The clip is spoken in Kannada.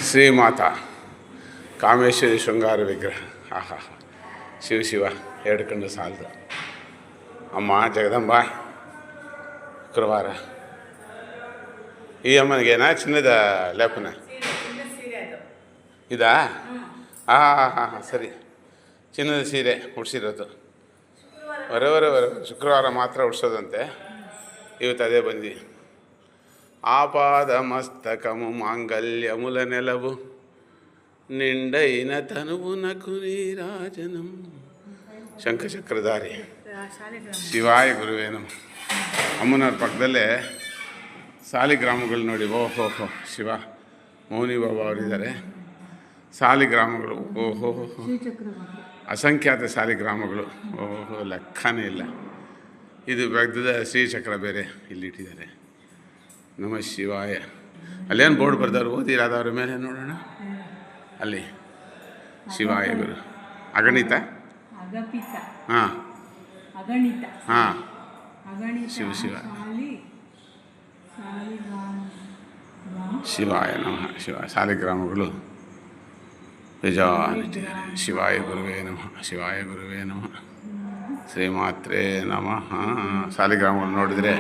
ಶ್ರೀಮಾತಾ ಕಾಮೇಶ್ವರಿ ಶೃಂಗಾರ ವಿಗ್ರಹ. ಆಹಾ, ಶಿವ ಶಿವ ಎರಡು ಕಣ್ಣು ಸಾಲದು. ಅಮ್ಮ ಜಗದಂಬ ಶುಕ್ರವಾರ ಈ ಅಮ್ಮನಿಗೇನಾ ಚಿನ್ನದ ಲೇಪನ ಇದಾ? ಹಾಂ ಹಾಂ ಹಾಂ ಹಾಂ ಸರಿ, ಚಿನ್ನದ ಸೀರೆ ಉಡ್ಸಿರೋದು ವರೆ ಶುಕ್ರವಾರ ಮಾತ್ರ ಉಡ್ಸೋದಂತೆ. ಇವತ್ತು ಅದೇ ಬಂದು ಆಪಾದ ಮಸ್ತಕಮು ಮಾಂಗಲ್ಯಮುಲ ನೆಲವು ನಿಂಡೈನ ತನುವು ನಕು ನೀರಾಜನಂ ಶಂಖಚಕ್ರಧಾರಿ ಶಿವಾಯ ಗುರುವೇನು. ಅಮ್ಮನವ್ರ ಪಕ್ಕದಲ್ಲೇ ಸಾಲಿಗ್ರಾಮಗಳು ನೋಡಿ. ಓಹೋ ಹೋ ಶಿವ, ಮೌನಿ ಬಾಬಾ ಅವರಿದ್ದಾರೆ. ಸಾಲಿಗ್ರಾಮಗಳು ಓಹೋ, ಅಸಂಖ್ಯಾತ ಸಾಲಿಗ್ರಾಮಗಳು, ಓಹೋ ಲೆಕ್ಕನೇ ಇಲ್ಲ. ಇದು ಬೆಗ್ಗದ ಶ್ರೀಚಕ್ರ ಬೇರೆ ಇಲ್ಲಿಟ್ಟಿದ್ದಾರೆ. ನಮಃ ಶಿವಾಯ. ಅಲ್ಲೇನು ಬೋರ್ಡ್ ಬರ್ದವ್ರು ಓದಿರಾದವ್ರ ಮೇಲೆ ನೋಡೋಣ. ಅಲ್ಲಿ ಶಿವಾಯ ಗುರು ಅಗಣಿತ ಹಾಂ ಹಾಂ ಶಿವ ಶಿವ ಶಿವಾಯ ನಮಃ ಶಿವ. ಸಾಲಿಗ್ರಾಮಗಳು ನಿಜಾನಿಟ್ಟಿದ್ದಾರೆ. ಶಿವಾಯ ಗುರುವೇ ನಮಃ, ಶಿವಾಯ ಗುರುವೇ ನಮಃ, ಶ್ರೀಮಾತ್ರೇ ನಮಃ. ಸಾಲಿಗ್ರಾಮಗಳು ನೋಡಿದರೆ